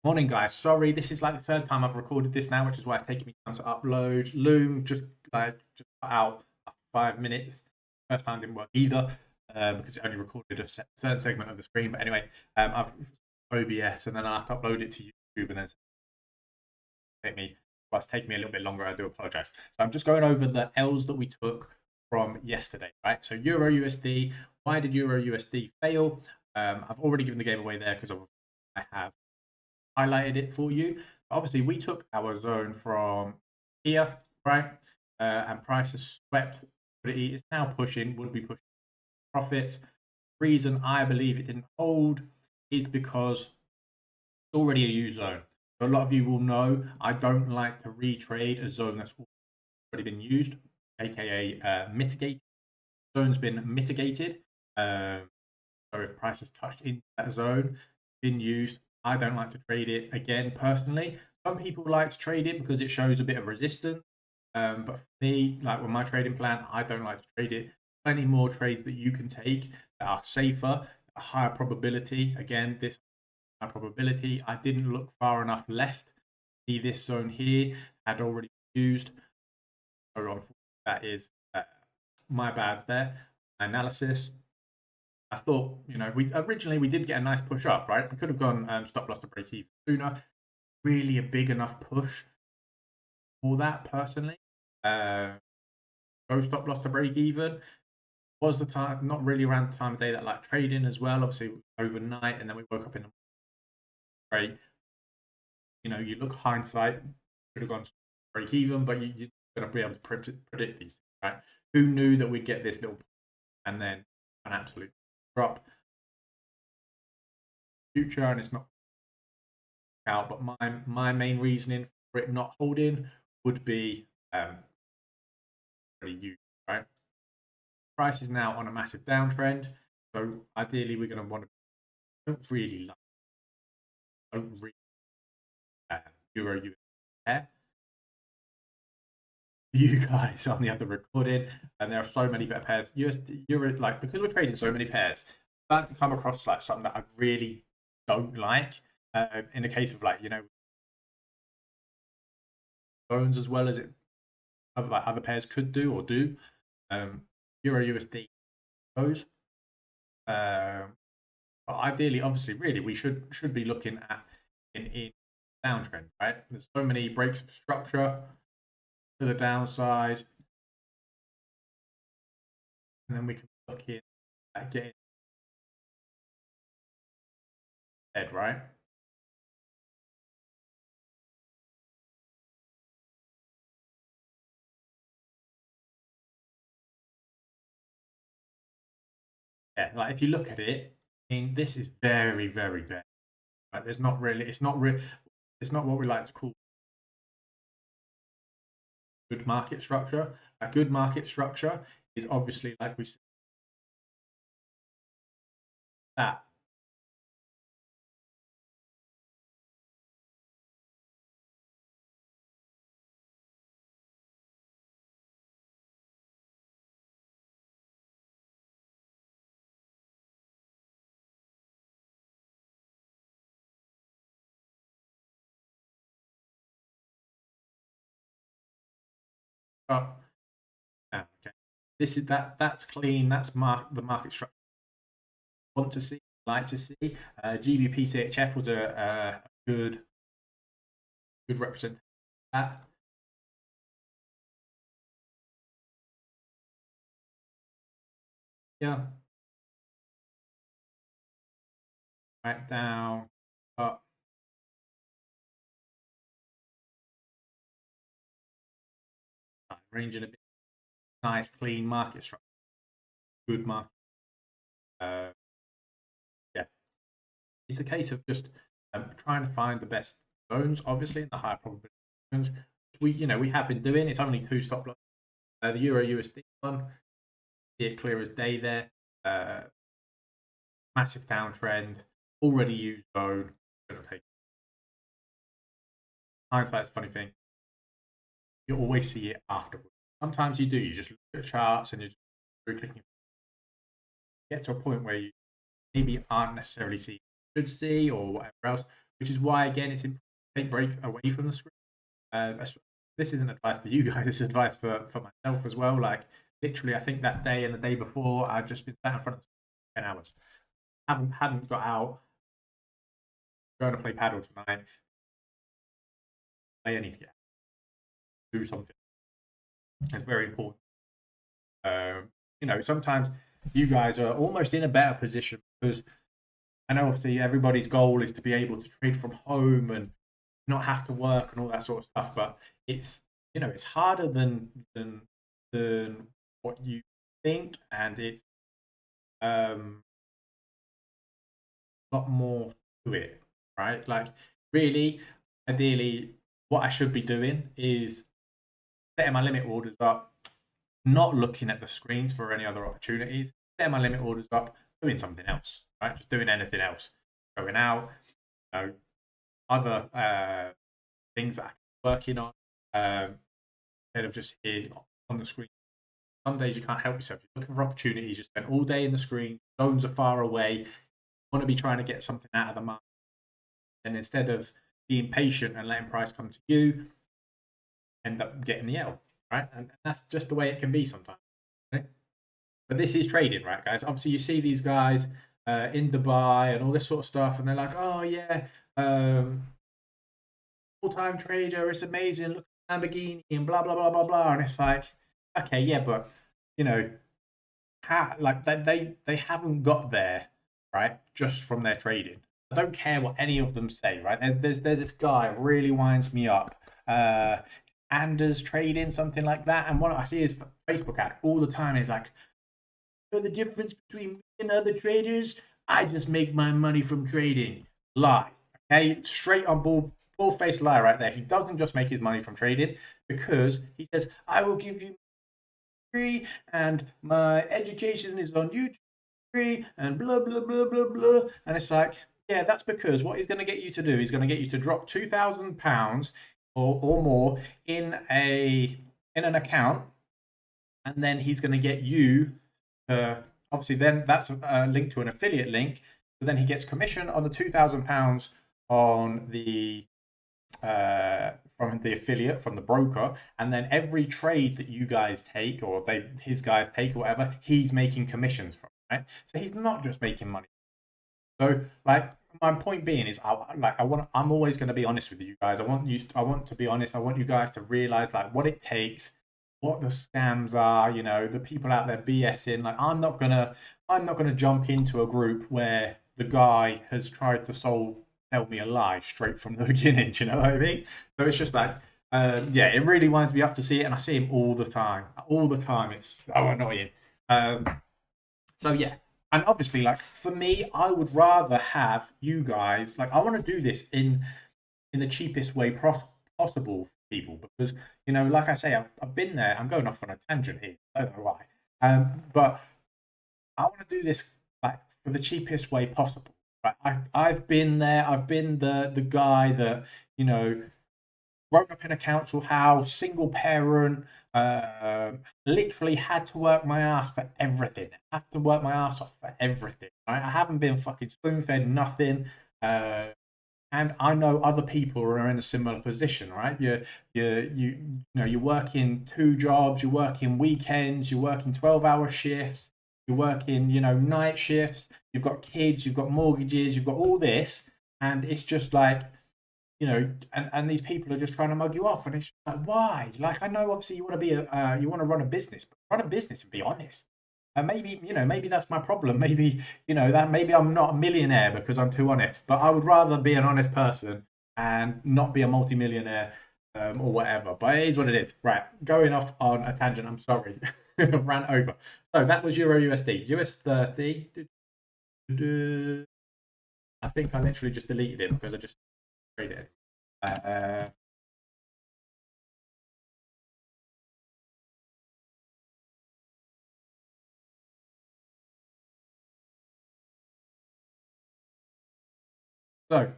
Morning, guys. Sorry, this is like the third time I've recorded this now, which is why it's taking me time to upload. Loom just cut out after 5 minutes. First time didn't work either because it only recorded a certain segment of the screen. But anyway, I've OBS and then I have to upload it to YouTube, and then it's taking me a little bit longer. I do apologize. So I'm just going over the L's that we took from yesterday, right? So Euro USD. Why did Euro USD fail? I've already given the game away there because I have highlighted it for you. Obviously, we took our zone from here, right? And price has swept liquidity. It's now would be pushing profits. Reason I believe it didn't hold is because it's already a used zone. So a lot of you will know I don't like to retrade a zone that's already been used, aka mitigated. Zone's been mitigated. So if price has touched into that zone, been used, I don't like to trade it again personally. Some people like to trade it because it shows a bit of resistance. But for me, like with my trading plan, I don't like to trade it. Plenty more trades that you can take that are safer, a higher probability. Again, this high probability. I didn't look far enough left. See this zone here had already been used. So that is my bad there. Analysis. I thought, we originally did get a nice push up, right? We could have gone stop loss to break even sooner. Really a big enough push for that, personally. Go stop loss to break even was the time, not really around the time of day that I like trading as well. Obviously, overnight, and then we woke up in the break. You look hindsight, should have gone break even, but you're going to be able to predict these things, right? Who knew that we'd get this little and then an absolute drop future, and it's not out. But my main reasoning for it not holding would be pretty huge, right? Price is now on a massive downtrend, so ideally we're going to want to don't really Euro US pair. You guys on the other recording, and there are so many better pairs. USD Euro, like, because we're trading so many pairs, starting to come across like something that I really don't like. In the case of zones, as well as it other pairs could do or do. Euro USD goes. But ideally, obviously, really, we should be looking at in downtrend, right? There's so many breaks of structure to the downside, and then we can look in at getting head, right? Yeah, like if you look at it, I mean, this is very, very bad. Right? There's not really, it's not what we like to call good market structure. A good market structure is obviously, like we said, that. Oh, yeah, okay. This is that's clean. That's the market structure I want to see, like to see. GBP was a good representation of that. Yeah, right down, up, ranging a bit. Nice, clean market structure. Good market. Uh, yeah, it's a case of just trying to find the best zones, obviously, in the higher probability zones. We have been doing. It's only two stop loss. The Euro USD one, see it clear as day there. Uh, Massive downtrend, already used zone. Hindsight's a funny thing. You always see it afterwards. Sometimes you do. You just look at charts and you're just clicking. Get to a point where you maybe aren't necessarily seeing should see or whatever else. which is why again it's important to take breaks away from the screen. This isn't advice for you guys. This is advice for myself as well. Like literally, I think that day and the day before, I'd just been sat in front of 10 hours. Hadn't got out. Going to play paddle tonight. I need to get do something. It's very important. Sometimes you guys are almost in a better position because I know obviously everybody's goal is to be able to trade from home and not have to work and all that sort of stuff. But it's it's harder than what you think, and it's a lot more to it, right? Like really, ideally, what I should be doing is setting my limit orders up, not looking at the screens for any other opportunities, setting my limit orders up, doing something else, right? Just doing anything else, going out, other things that I'm working on, instead of just here on the screen. Some days you can't help yourself. You're looking for opportunities. You spend all day in the screen. Zones are far away. You want to be trying to get something out of the market. And instead of being patient and letting price come to you, end up getting the L, right? And that's just the way it can be sometimes. Right? But this is trading, right, guys? Obviously, you see these guys in Dubai and all this sort of stuff, and they're like, oh, yeah, full-time trader, it's amazing. Look at Lamborghini and blah, blah, blah, blah, blah. And it's like, okay, yeah, but, they haven't got there, right, just from their trading. I don't care what any of them say, right? There's this guy really winds me up. Anders Trading, something like that. And what I see his Facebook ad all the time is like, know the difference between me and other traders? I just make my money from trading. Lie. Okay, straight on full face lie right there. He doesn't just make his money from trading because he says, I will give you free and my education is on YouTube free and blah blah blah blah blah. And it's like, yeah, that's because what he's going to get you to do, he's going to get you to drop £2,000 or more in an account, and then he's going to get you obviously then that's linked to an affiliate link, so then he gets commission on the £2,000 on the from the affiliate, from the broker, and then every trade that you guys take or his guys take or whatever, he's making commissions from, right? So he's not just making money. So like my point being is I'm always going to be honest with you guys. I want to be honest. I want you guys to realize like what it takes, what the scams are, the people out there BSing. Like I'm not gonna jump into a group where the guy has tried to tell me a lie straight from the beginning. Do you know what I mean? So it's just like, it really winds me up to see it, and I see him all the time. It's so annoying. So yeah, and obviously, like for me, I would rather have you guys. Like I want to do this in the cheapest way possible for people because like I say, I've been there. I'm going off on a tangent here. I don't know why. But I want to do this like for the cheapest way possible. Right? I've been there. I've been the guy that grown up in a council house, single parent, literally had to work my ass for everything. I have to work my ass off for everything. Right? I haven't been fucking spoon fed nothing. And I know other people are in a similar position, right? You're working 2 jobs, you're working weekends, you're working 12-hour shifts, you're working, night shifts, you've got kids, you've got mortgages, you've got all this, and it's just like, and these people are just trying to mug you off, and it's like, why? Like, I know obviously you want to run a business, but run a business and be honest. And maybe that's my problem. Maybe maybe I'm not a millionaire because I'm too honest. But I would rather be an honest person and not be a multimillionaire or whatever. But it is what it is. Right, going off on a tangent. I'm sorry, ran over. So that was Euro USD, US30. I think I literally just deleted it because I just traded it. So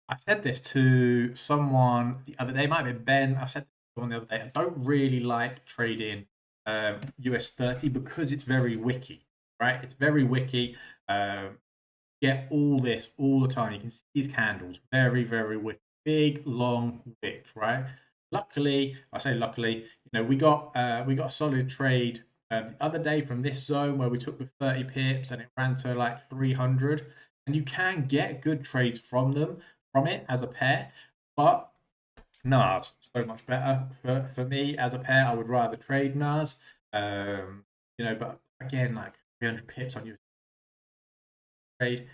I said this to someone the other day, might have been Ben. I said this to someone the other day. I don't really like trading US30 because it's very wicky, right? It's very wicky. get all this all the time. You can see these candles, very, very wick, big, long wicks, right? Luckily, I say luckily, we got a solid trade the other day from this zone where we took the 30 pips and it ran to like 300, and you can get good trades from it as a pair, but NARS so much better for me as a pair. I would rather trade NARS, but again, like 300 pips on your trade.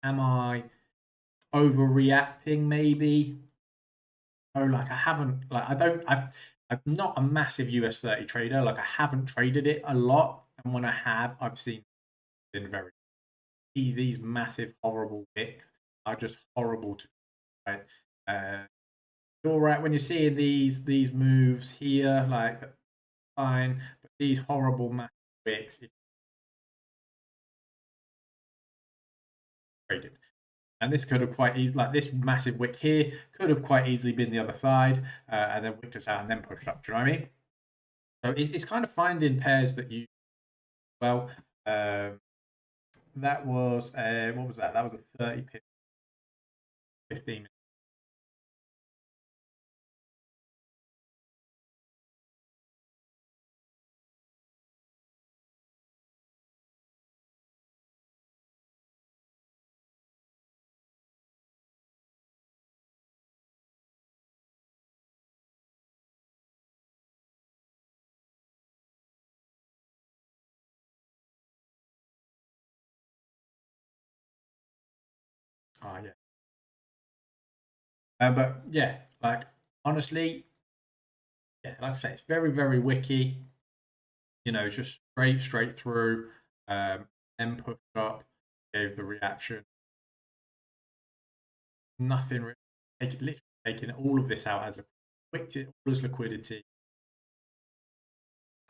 Am I overreacting? Maybe. Oh, like I haven't, like I don't, I'm not a massive US30 trader. Like I haven't traded it a lot, and when I have, I've seen been very these massive horrible wicks are just horrible to trade. All right when you're seeing these moves here, like fine, but these horrible massive wicks, it's traded. And this could have quite easily, like this massive wick here, could have quite easily been the other side, and then wicked us out and then pushed up. Do you know what I mean? So it's kind of finding pairs that you, well, that was, what was that? That was a 30 pip, 15 Oh, yeah. But yeah, like honestly, yeah, like I say, it's very, very wiki. Just straight through. Then pushed up, gave the reaction. Nothing really. Literally taking all of this out as all as liquidity.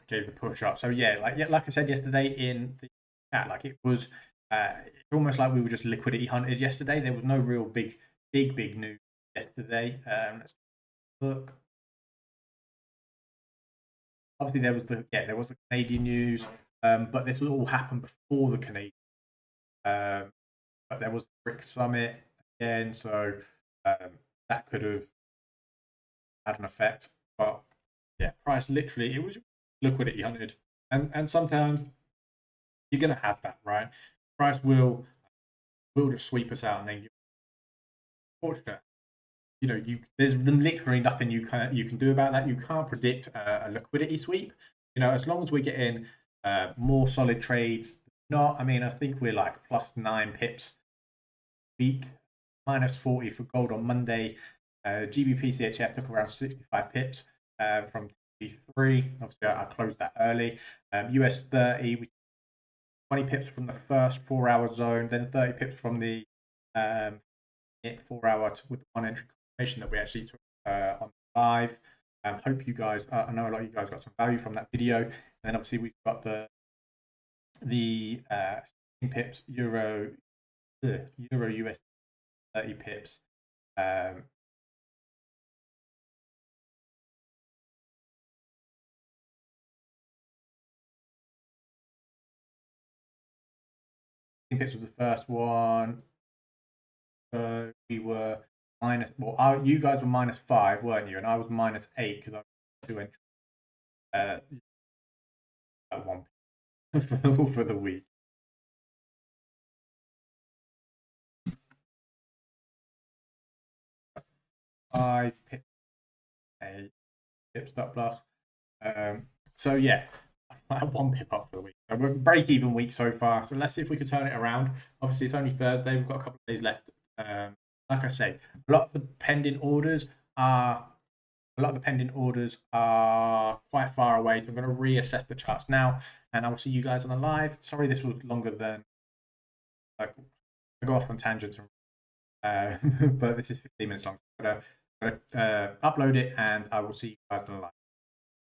Gave the push up. So yeah, like I said yesterday in the chat, like it was it's almost like we were just liquidity hunted yesterday. There was no real big news yesterday. Let's look. Obviously there was the Canadian news, but this will all happen before the Canadian. But there was the BRIC summit again, so that could have had an effect. But yeah, price literally it was liquidity hunted, and sometimes you're gonna have that, right? Price will just sweep us out and then fortunate. There's literally nothing you can do about that. You can't predict a liquidity sweep. As long as we're getting more solid trades. Not, I mean, I think we're like +9 pips week, -40 for gold on Monday. GBP CHF took around 65 pips from T3. Obviously, I closed that early. US 30, we 20 pips from the first 4-hour zone, then 30 pips from the 4-hour with the one entry confirmation that we actually took on live. Hope you guys, I know a lot of you guys got some value from that video. And then obviously we've got the 16 pips Euro US 30 pips. Pips was the first one. So we were minus. Well, you guys were -5, weren't you? And I was -8 because I was 2 entries. At one for the week. I pipped a pip stop loss. So yeah, I had 1 pip up for the week. So we're break even week so far. So let's see if we can turn it around. Obviously, it's only Thursday. We've got a couple of days left. Like I say, a lot of the pending orders are quite far away. So I'm going to reassess the charts now, and I will see you guys on the live. Sorry, this was longer than I go off on tangents, but this is 15 minutes long. I'm going to upload it, and I will see you guys on the live.